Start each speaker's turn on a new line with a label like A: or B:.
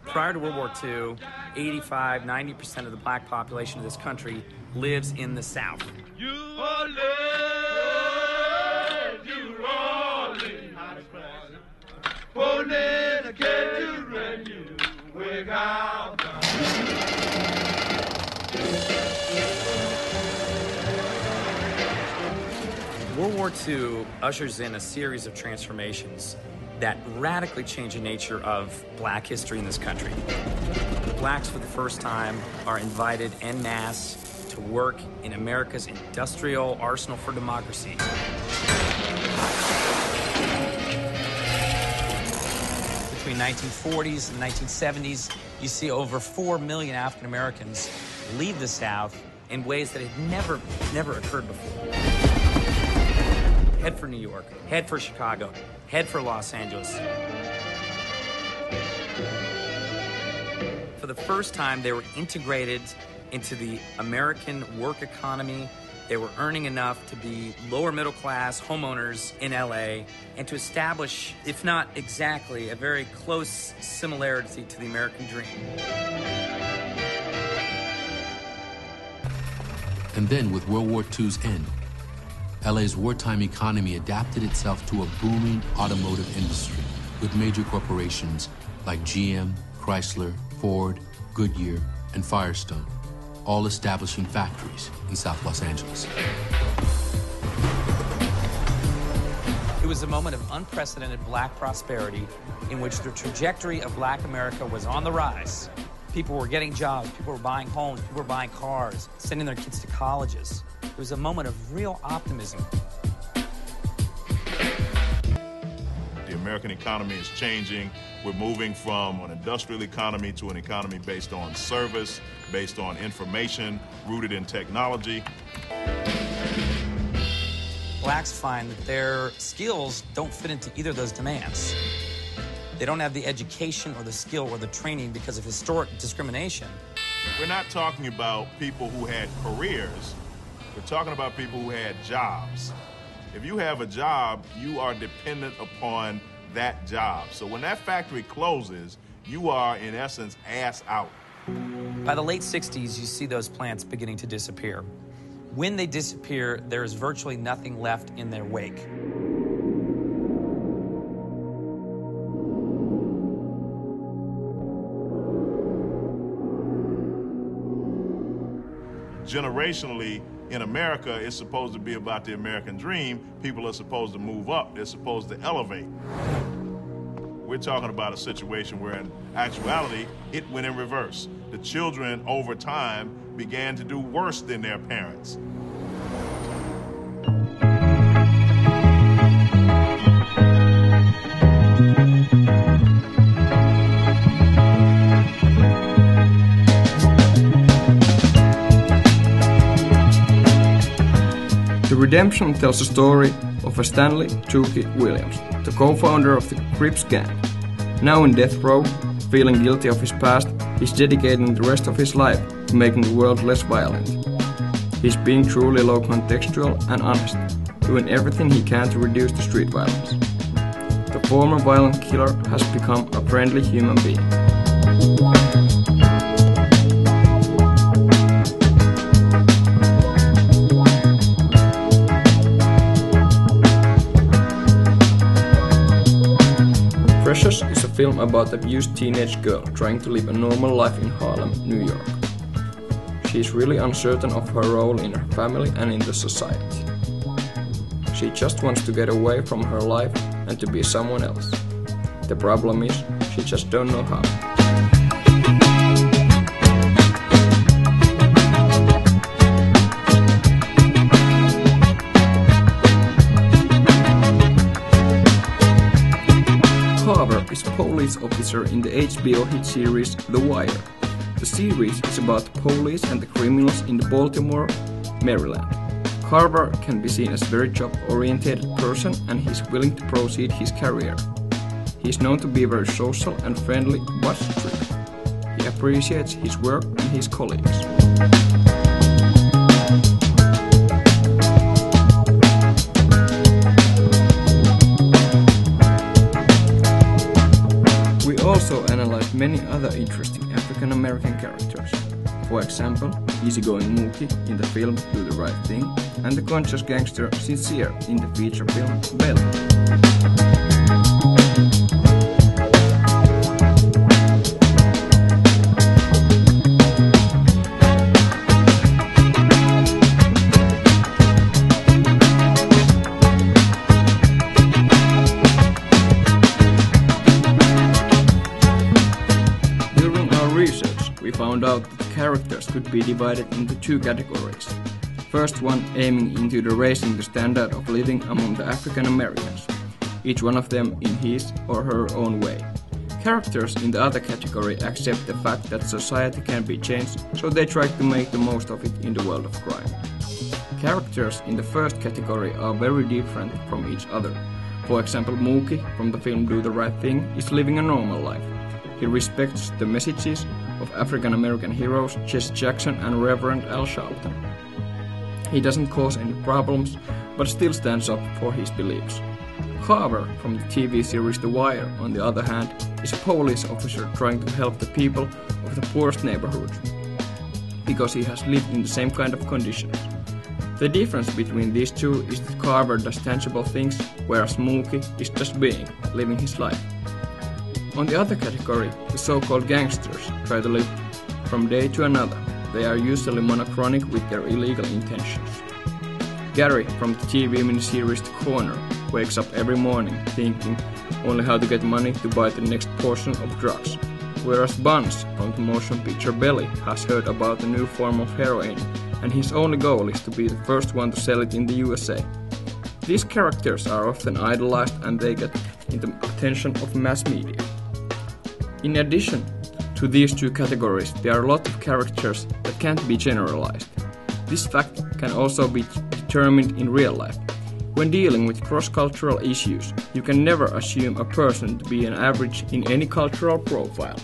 A: Prior to World War II, 85, 90% of the black population of this country lives in the South. World War II ushers in a series of transformations that radically change the nature of black history in this country. Blacks, for the first time, are invited en masse to work in America's industrial arsenal for democracy. Between 1940s and 1970s, you see over 4 million African Americans leave the South in ways that had never occurred before. Head for New York, head for Chicago, head for Los Angeles. For the first time, they were integrated into the American work economy. They were earning enough to be lower middle class homeowners in LA and to establish, if not exactly, a very close similarity to the American dream.
B: And then with World War II's end, LA's wartime economy adapted itself to a booming automotive industry with major corporations like GM, Chrysler, Ford, Goodyear, and Firestone, all establishing factories in South Los Angeles.
A: It was a moment of unprecedented black prosperity in which the trajectory of black America was on the rise. People were getting jobs, people were buying homes, people were buying cars, sending their kids to colleges. It was a moment of real optimism.
C: The American economy is changing. We're moving from an industrial economy to an economy based on service, based on information, rooted in technology.
A: Blacks find that their skills don't fit into either of those demands. They don't have the education or the skill or the training because of historic discrimination.
C: We're not talking about people who had careers. We're talking about people who had jobs. If you have a job, you are dependent upon that job. So when that factory closes, you are, in essence, ass out.
A: By the late 60s, you see those plants beginning to disappear. When they disappear, there is virtually nothing left in their wake.
C: Generationally, in America, it's supposed to be about the American dream. People are supposed to move up. They're supposed to elevate. We're talking about a situation where, in actuality, it went in reverse. The children, over time, began to do worse than their parents.
D: The Redemption tells the story of a Stanley "Tookie" Williams, the co-founder of the Crips gang. Now in death row, feeling guilty of his past, he's dedicating the rest of his life to making the world less violent. He's being truly low contextual and honest, doing everything he can to reduce the street violence. The former violent killer has become a friendly human being. Precious is a film about an abused teenage girl trying to live a normal life in Harlem, New York. She is really uncertain of her role in her family and in the society. She just wants to get away from her life and to be someone else. The problem is, she just don't know how. Carver is a police officer in the HBO hit series The Wire. The series is about the police and the criminals in Baltimore, Maryland. Carver can be seen as a very job-oriented person and he's willing to proceed his career. He's known to be very social and friendly but strict. He appreciates his work and his colleagues. also analyzed many other interesting African American characters. For example, easygoing Mookie in the film Do the Right Thing, and the conscious gangster Sincere in the feature film Belly. We found out that the characters could be divided into two categories. First one aiming into the raising the standard of living among the African Americans, each one of them in his or her own way. Characters in the other category accept the fact that society can be changed, so they try to make the most of it in the world of crime. Characters in the first category are very different from each other. For example, Mookie from the film Do the Right Thing is living a normal life. He respects the messages of African American heroes Jesse Jackson and Reverend Al Sharpton. He doesn't cause any problems, but still stands up for his beliefs. Carver from the TV series The Wire, on the other hand, is a police officer trying to help the people of the poorest neighborhoods, because he has lived in the same kind of conditions. The difference between these two is that Carver does tangible things, whereas Mookie is just being, living his life. On the other category, the so-called gangsters try to live from day to another. They are usually monochronic with their illegal intentions. Gary from the TV miniseries The Corner wakes up every morning thinking only how to get money to buy the next portion of drugs, whereas Buns from the motion picture Belly has heard about a new form of heroin, and his only goal is to be the first one to sell it in the USA. These characters are often idolized and they get in the attention of mass media. In addition to these two categories, there are a lot of characters that can't be generalized. This fact can also be determined in real life. When dealing with cross-cultural issues, you can never assume a person to be an average in any cultural profile.